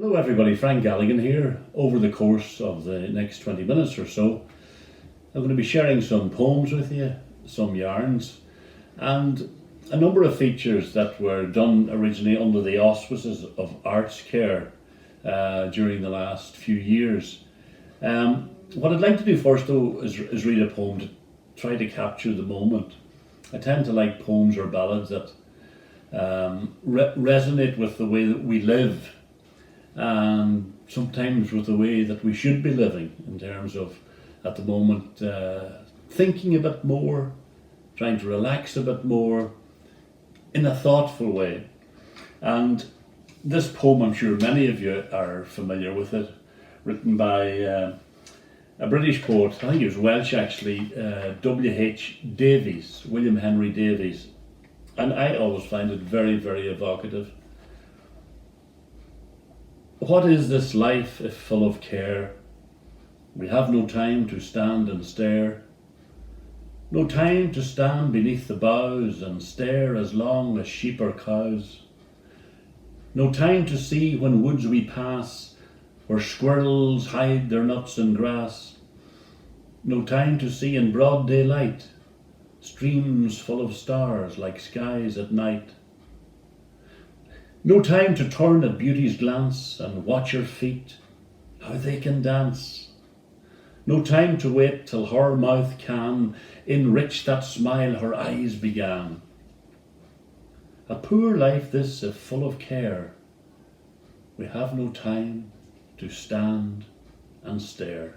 Hello everybody, Frank Galligan here. Over the course of the next 20 minutes or so, I'm going to be sharing some poems with you, some yarns, and a number of features that were done originally under the auspices of Arts Care during the last few years. What I'd like to do first though is read a poem to try to capture the moment. I tend to like poems or ballads that resonate with the way that we live, and sometimes with the way that we should be living in terms of, at the moment, thinking a bit more, trying to relax a bit more in a thoughtful way. And this poem, I'm sure many of you are familiar with it, written by a British poet, I think he was Welsh actually, W.H. Davies, William Henry Davies. And I always find it very, very evocative. What is this life if full of care? We have no time to stand and stare. No time to stand beneath the boughs and stare as long as sheep or cows. No time to see when woods we pass, where squirrels hide their nuts in grass. No time to see in broad daylight, streams full of stars like skies at night. No time to turn at beauty's glance and watch her feet, how they can dance. No time to wait till her mouth can enrich that smile her eyes began. A poor life this if full of care. We have no time to stand and stare.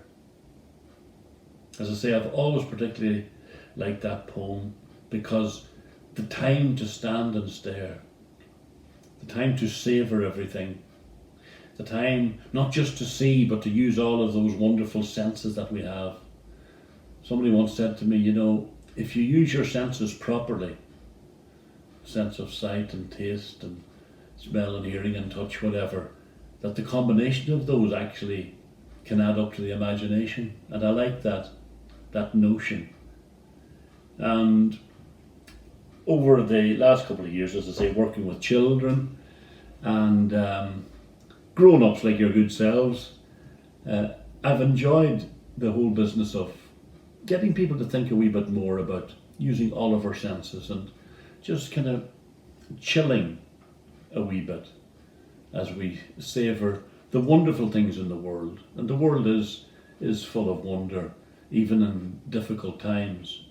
As I say, I've always particularly liked that poem because the time to stand and stare, the time to savour everything, the time not just to see but to use all of those wonderful senses that we have. Somebody once said to me, you know, if you use your senses properly, sense of sight and taste and smell and hearing and touch, whatever, that the combination of those actually can add up to the imagination. And I like that notion. And over the last couple of years, as I say, working with children and grown-ups like your good selves, I've enjoyed the whole business of getting people to think a wee bit more about using all of our senses and just kind of chilling a wee bit as we savour the wonderful things in the world. And the world is full of wonder, even in difficult times.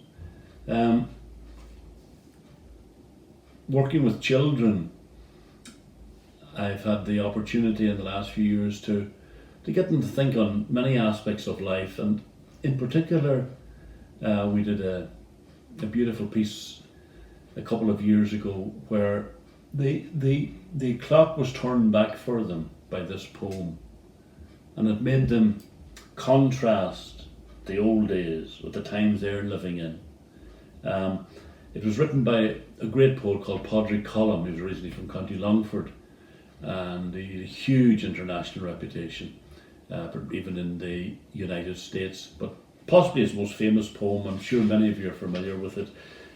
Working with children, I've had the opportunity in the last few years to get them to think on many aspects of life, and in particular we did a beautiful piece a couple of years ago where the clock was turned back for them by this poem, and it made them contrast the old days with the times they're living in. It was written by a great poet called Padraig Colum, who's originally from County Longford, and he had a huge international reputation, even in the United States. But possibly his most famous poem, I'm sure many of you are familiar with it,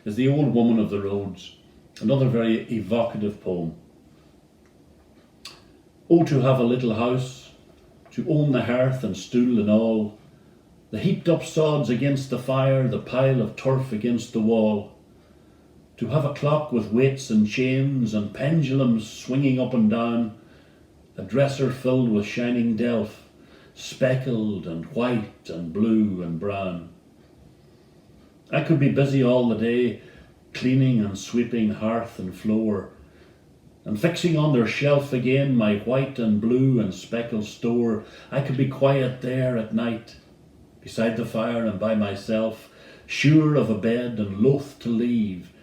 is The Old Woman of the Roads, another very evocative poem. Oh, to have a little house, to own the hearth and stool and all, the heaped up sods against the fire, the pile of turf against the wall. To have a clock with weights and chains and pendulums swinging up and down, a dresser filled with shining delph, speckled and white and blue and brown. I could be busy all the day, cleaning and sweeping hearth and floor, and fixing on their shelf again my white and blue and speckled store. I could be quiet there at night, beside the fire and by myself, sure of a bed and loath to leave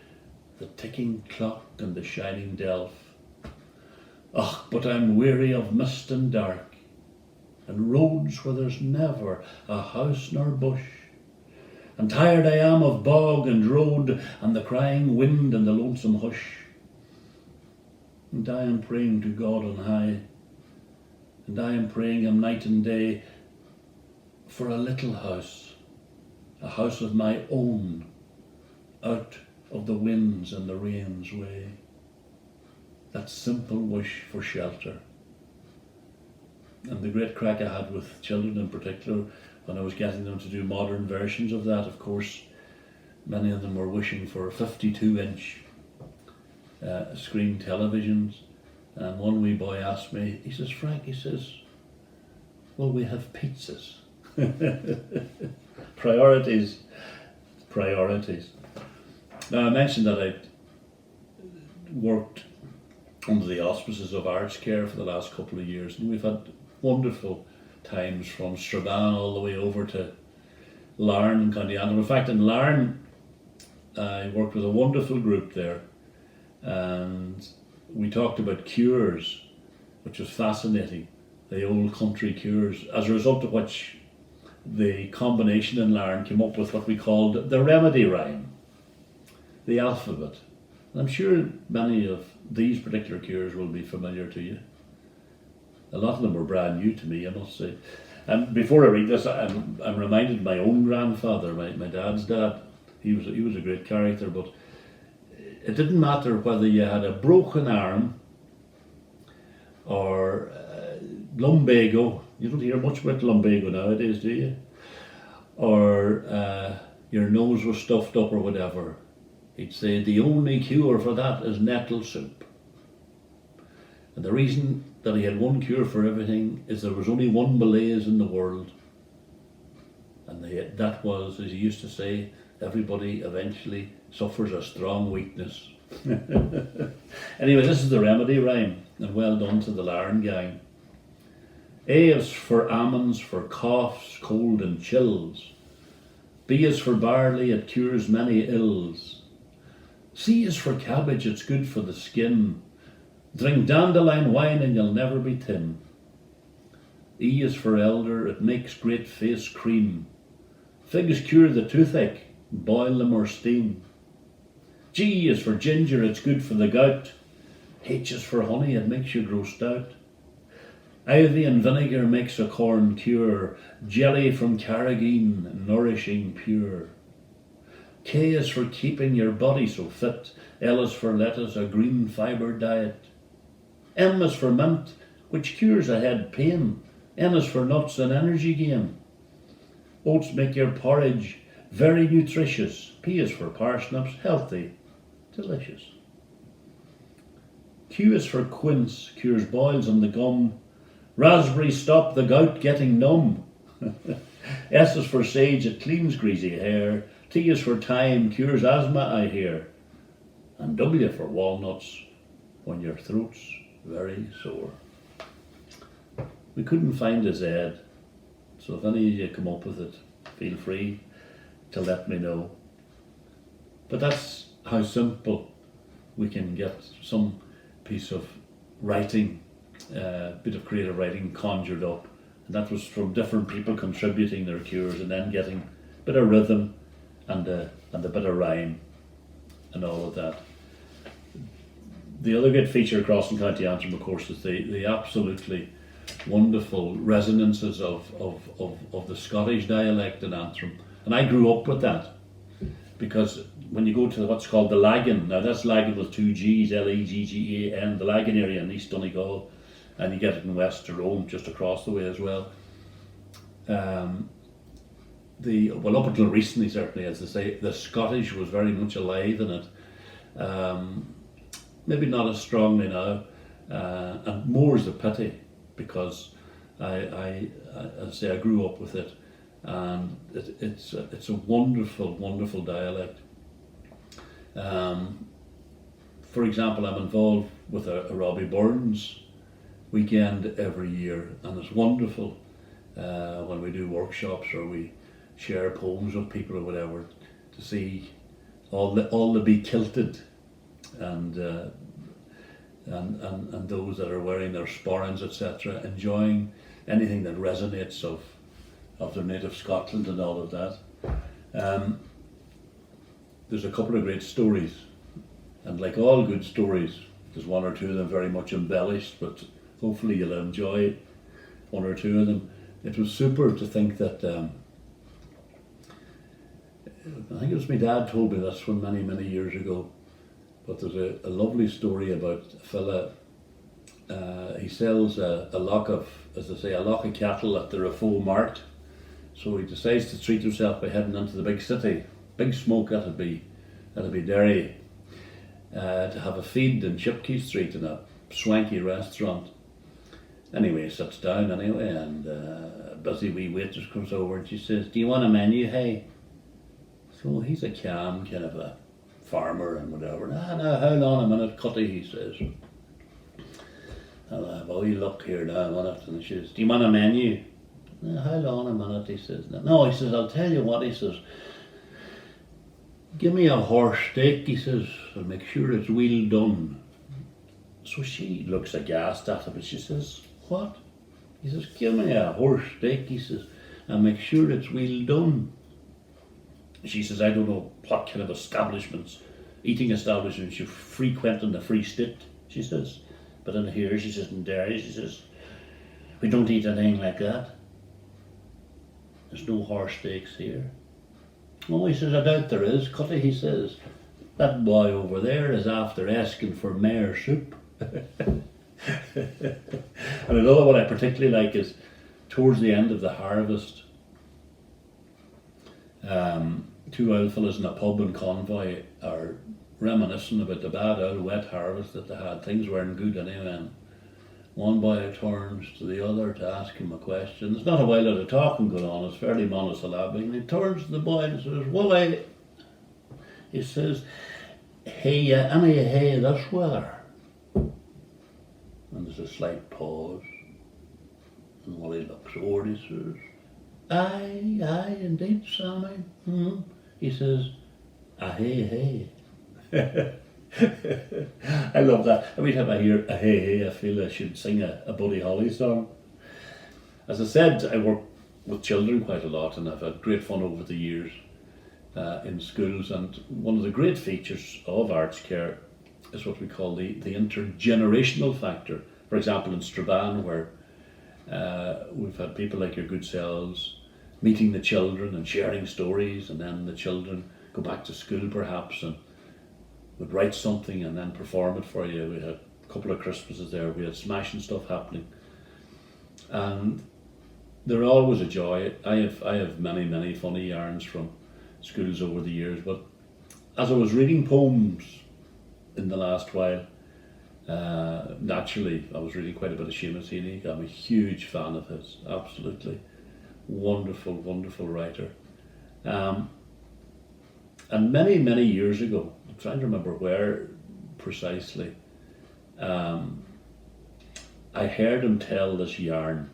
the ticking clock and the shining delph. Ach, but I'm weary of mist and dark, and roads where there's never a house nor bush, and tired I am of bog and road, and the crying wind and the lonesome hush. And I am praying to God on high, and I am praying him night and day for a little house, a house of my own, out of the winds and the rain's way. That simple wish for shelter, and the great crack I had with children in particular when I was getting them to do modern versions of that. Of course, many of them were wishing for 52-inch screen televisions, and one wee boy asked me, he says, Frank, he says, will we have pizzas? Priorities. Now, I mentioned that I worked under the auspices of Arts Care for the last couple of years, and we've had wonderful times from Strabane all the way over to Larne and County Antrim. In fact, in Larne, I worked with a wonderful group there, and we talked about cures, which was fascinating, the old country cures, as a result of which the combination in Larne came up with what we called the remedy rhyme, the alphabet. And I'm sure many of these particular cures will be familiar to you. A lot of them were brand new to me, I must say. And before I read this, I'm reminded of my own grandfather, my dad's dad. He was a great character, but it didn't matter whether you had a broken arm or lumbago. You don't hear much about lumbago nowadays, do you? Or your nose was stuffed up or whatever. He'd say the only cure for that is nettle soup. And the reason that he had one cure for everything is there was only one malaise in the world. And that was, as he used to say, everybody eventually suffers a strong weakness. Anyway, this is the remedy rhyme, and well done to the Larne gang. A is for almonds, for coughs, cold and chills. B is for barley, it cures many ills. C is for cabbage, it's good for the skin. Drink dandelion wine and you'll never be thin. E is for elder, it makes great face cream. Figs cure the toothache, boil them or steam. G is for ginger, it's good for the gout. H is for honey, it makes you grow stout. Ivy and vinegar makes a corn cure. Jelly from carrageen, nourishing pure. K is for keeping your body so fit. L is for lettuce, a green fibre diet. M is for mint, which cures a head pain. N is for nuts and energy gain. Oats make your porridge very nutritious. P is for parsnips, healthy, delicious. Q is for quince, cures boils on the gum. Raspberry stop the gout getting numb. S is for sage, it cleans greasy hair. T is for thyme, cures asthma I hear. And W for walnuts, when your throat's very sore. We couldn't find a Z, so if any of you come up with it, feel free to let me know. But that's how simple we can get some piece of writing, bit of creative writing conjured up. And that was from different people contributing their cures and then getting a bit of rhythm and a bit of rhyme and all of that. The other great feature across in County Antrim, of course, is the absolutely wonderful resonances of the Scottish dialect in Antrim. And I grew up with that, because when you go to what's called the Lagan, now that's Lagan with two G's, Leggan, the Lagan area in East Donegal, and you get it in West Tyrone, just across the way as well. Well, up until recently, certainly, as they say, the Scottish was very much alive in it. Maybe not as strongly now, and more is a pity, because I say I grew up with it, and it's a wonderful, wonderful dialect. For example, I'm involved with a Robbie Burns weekend every year, and it's wonderful when we do workshops or we share poems with people or whatever, to see all the be kilted and those that are wearing their sporrans, etc., enjoying anything that resonates of their native Scotland and all of that. There's a couple of great stories, and like all good stories, there's one or two of them very much embellished, but hopefully you'll enjoy one or two of them. It was super to think that, I think it was my dad told me this one many, many years ago, but there's a lovely story about a fella, he sells a lock of, as I say, a lock of cattle at the Rafo Mart. So he decides to treat himself by heading into the big city. Big Smoke, that'd be Derry, to have a feed in Chipkey Street in a swanky restaurant. Anyway, he sits down anyway, and a busy wee waitress comes over and she says, "Do you want a menu, hey?" So he's a calm kind of a farmer and whatever. No, hold on a minute, Cutty, he says. I'll have a wee look here now a minute. And she says, "Do you want a menu?" "No, hold on a minute," he says. "No," he says, "I'll tell you what," he says. "Give me a horse steak," he says, "and make sure it's well done." So she looks aghast at him and she says, "What?" He says, "Give me a horse steak," he says, "and make sure it's well done." She says, "I don't know what kind of eating establishments you frequent in the Free State," she says. "But in here," she says, "in Derry," she says, "we don't eat anything like that. There's no horse steaks here." "Oh," he says, "I doubt there is, Cutty," he says. "That boy over there is after asking for mare soup." And another one I particularly like is towards the end of the harvest. Two old fellas in a pub in Convoy are reminiscing about the bad old wet harvest that they had. Things weren't good anyway. And one boy turns to the other to ask him a question. There's not a while of talking going on, it's fairly monosyllabic. And he turns to the boy and says, "Well, he says, hey, any hay this weather?" And there's a slight pause. And while he looks over, he says, Aye, indeed, Sammy. He says, hey. I love that. Every time I hear a hey, I feel I should sing a Buddy Holly song. As I said, I work with children quite a lot, and I've had great fun over the years in schools. And one of the great features of arts care is what we call the intergenerational factor. For example, in Strabane, where we've had people like your good selves meeting the children and sharing stories, and then the children go back to school perhaps and would write something and then perform it for you. We had a couple of Christmases there, we had smashing stuff happening, and they're always a joy. I have many funny yarns from schools over the years, but as I was reading poems in the last while, naturally I was reading quite a bit of Seamus Heaney. I'm a huge fan of his, absolutely wonderful writer. And many years ago, I'm trying to remember where precisely, I heard him tell this yarn,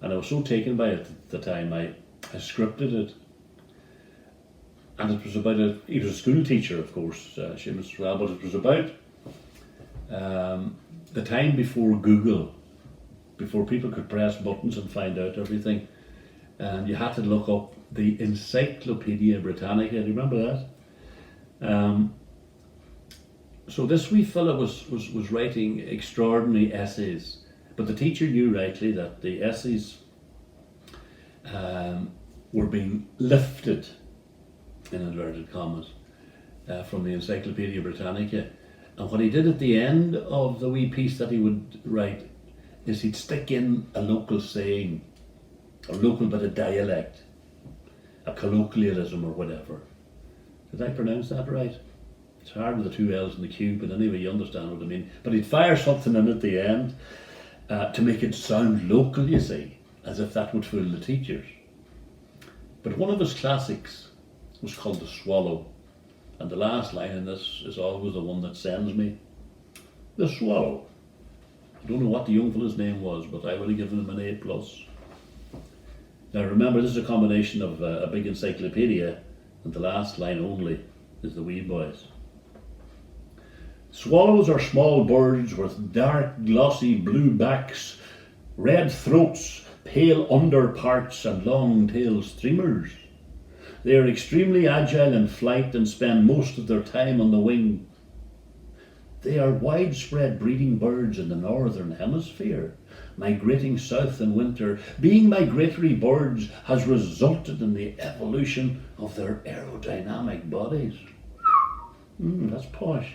and I was so taken by it at the time, I scripted it. And it was about he was a school teacher, of course, Seamus as well, but it was about the time before Google, before people could press buttons and find out everything, and you had to look up the Encyclopedia Britannica. Do you remember that? So this wee fella was writing extraordinary essays, but the teacher knew rightly that the essays were being lifted, in inverted commas, from the Encyclopedia Britannica. And what he did at the end of the wee piece that he would write is he'd stick in a local saying, a local bit of dialect, a colloquialism or whatever. Did I pronounce that right? It's hard with the two L's and the Q, but anyway, you understand what I mean. But he'd fire something in at the end to make it sound local, you see, as if that would fool the teachers. But one of his classics was called The Swallow, and the last line in this is always the one that sends me. The Swallow. I don't know what the young fella's name was, but I would have given him an A+. Now remember, this is a combination of a big encyclopedia, and the last line only is the wee boys. Swallows are small birds with dark glossy blue backs, red throats, pale under parts and long tail streamers. They are extremely agile in flight and spend most of their time on the wing. They are widespread breeding birds in the northern hemisphere, migrating south in winter. Being migratory birds has resulted in the evolution of their aerodynamic bodies. That's posh.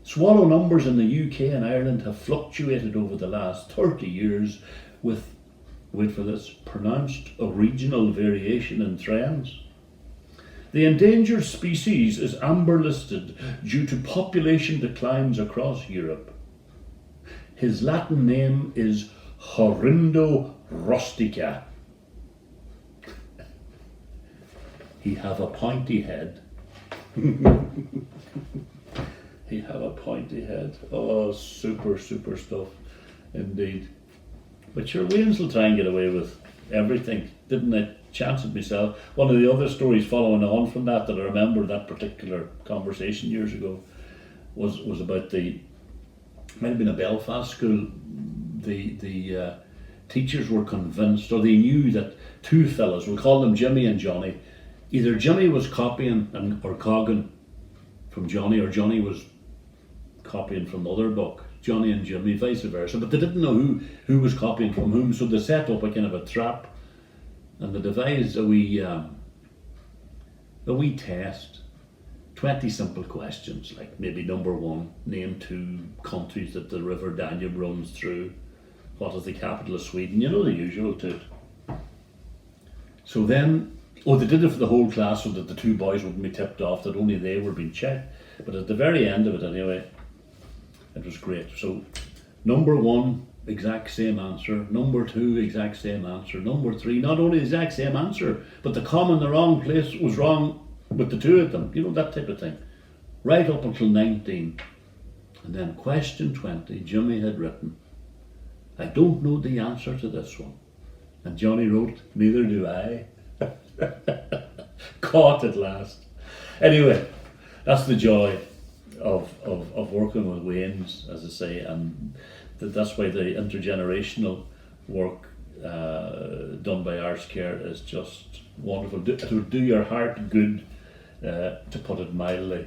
Swallow numbers in the UK and Ireland have fluctuated over the last 30 years with, wait for this, pronounced regional variation in trends. The endangered species is amber listed due to population declines across Europe. His Latin name is Horindo rustica. He have a pointy head. He have a pointy head. Oh, super stuff, indeed. But sure, Waynes will try and get away with everything, didn't I? Chance it myself. One of the other stories following on from that I remember that particular conversation years ago was about might have been a Belfast school. The teachers were convinced, or they knew that two fellas, we'll call them Jimmy and Johnny, either Jimmy was copying or cogging from Johnny, or Johnny was copying from the other book, Johnny and Jimmy, vice versa, but they didn't know who was copying from whom, so they set up a kind of a trap, and they devised a wee test, 20 simple questions, like maybe number one, name two countries that the River Danube runs through, what is the capital of Sweden, you know, the usual to it. So then, they did it for the whole class so that the two boys wouldn't be tipped off that only they were being checked, but at the very end of it anyway, it was great. So number one, exact same answer. Number two, exact same answer. Number three, not only the exact same answer, but the comma in the wrong place was wrong with the two of them. You know, that type of thing. Right up until 19. And then question 20, Jimmy had written, I don't know the answer to this one. And Johnny wrote, neither do I. Caught at last. Anyway, that's the joy of working with Waynes, as I say, and that's why the intergenerational work done by Arts Care is just wonderful. It would do your heart good, to put it mildly.